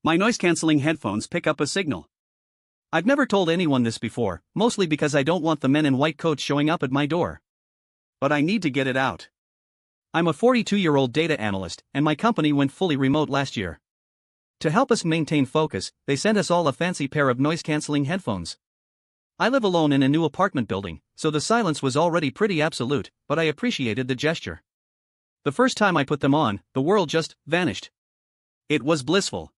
My noise-canceling headphones pick up a signal. I've never told anyone this before, mostly because I don't want the men in white coats showing up at my door. But I need to get it out. I'm a 42-year-old data analyst, and my company went fully remote last year. To help us maintain focus, they sent us all a fancy pair of noise-canceling headphones. I live alone in a new apartment building, so the silence was already pretty absolute, but I appreciated the gesture. The first time I put them on, the world just vanished. It was blissful.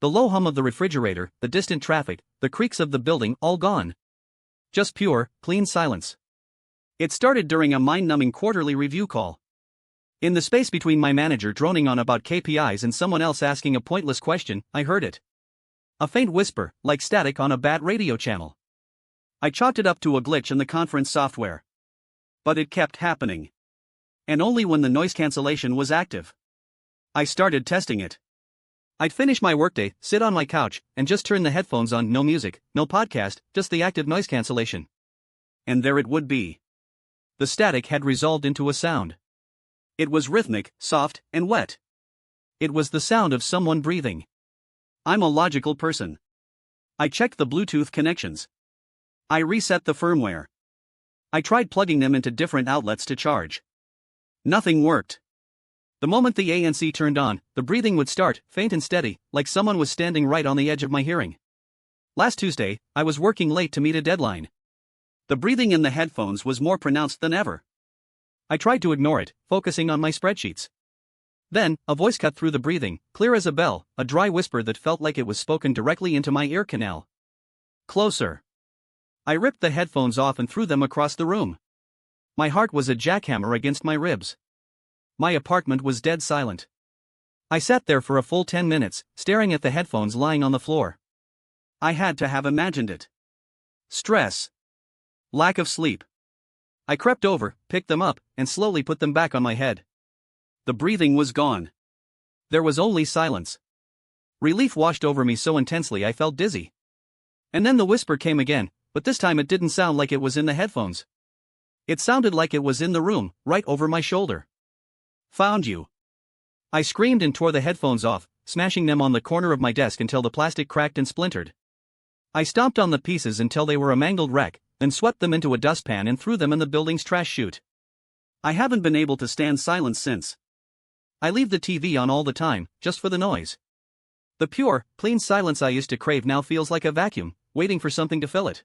The low hum of the refrigerator, the distant traffic, the creaks of the building, all gone. Just pure, clean silence. It started during a mind-numbing quarterly review call. In the space between my manager droning on about KPIs and someone else asking a pointless question, I heard it. A faint whisper, like static on a bad radio channel. I chalked it up to a glitch in the conference software. But it kept happening. And only when the noise cancellation was active. I started testing it. I'd finish my workday, sit on my couch, and just turn the headphones on, no music, no podcast, just the active noise cancellation. And there it would be. The static had resolved into a sound. It was rhythmic, soft, and wet. It was the sound of someone breathing. I'm a logical person. I checked the Bluetooth connections. I reset the firmware. I tried plugging them into different outlets to charge. Nothing worked. The moment the ANC turned on, the breathing would start, faint and steady, like someone was standing right on the edge of my hearing. Last Tuesday, I was working late to meet a deadline. The breathing in the headphones was more pronounced than ever. I tried to ignore it, focusing on my spreadsheets. Then, a voice cut through the breathing, clear as a bell, a dry whisper that felt like it was spoken directly into my ear canal. Closer. I ripped the headphones off and threw them across the room. My heart was a jackhammer against my ribs. My apartment was dead silent. I sat there for a full 10 minutes, staring at the headphones lying on the floor. I had to have imagined it. Stress. Lack of sleep. I crept over, picked them up, and slowly put them back on my head. The breathing was gone. There was only silence. Relief washed over me so intensely I felt dizzy. And then the whisper came again, but this time it didn't sound like it was in the headphones. It sounded like it was in the room, right over my shoulder. Found you. I screamed and tore the headphones off, smashing them on the corner of my desk until the plastic cracked and splintered. I stomped on the pieces until they were a mangled wreck, then swept them into a dustpan and threw them in the building's trash chute. I haven't been able to stand silence since. I leave the TV on all the time, just for the noise. The pure, clean silence I used to crave now feels like a vacuum, waiting for something to fill it.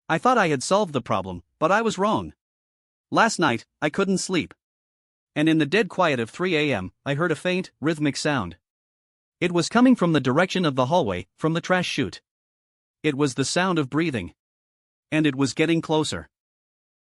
I thought I had solved the problem, but I was wrong. Last night, I couldn't sleep. And in the dead quiet of 3 a.m., I heard a faint, rhythmic sound. It was coming from the direction of the hallway, from the trash chute. It was the sound of breathing. And it was getting closer.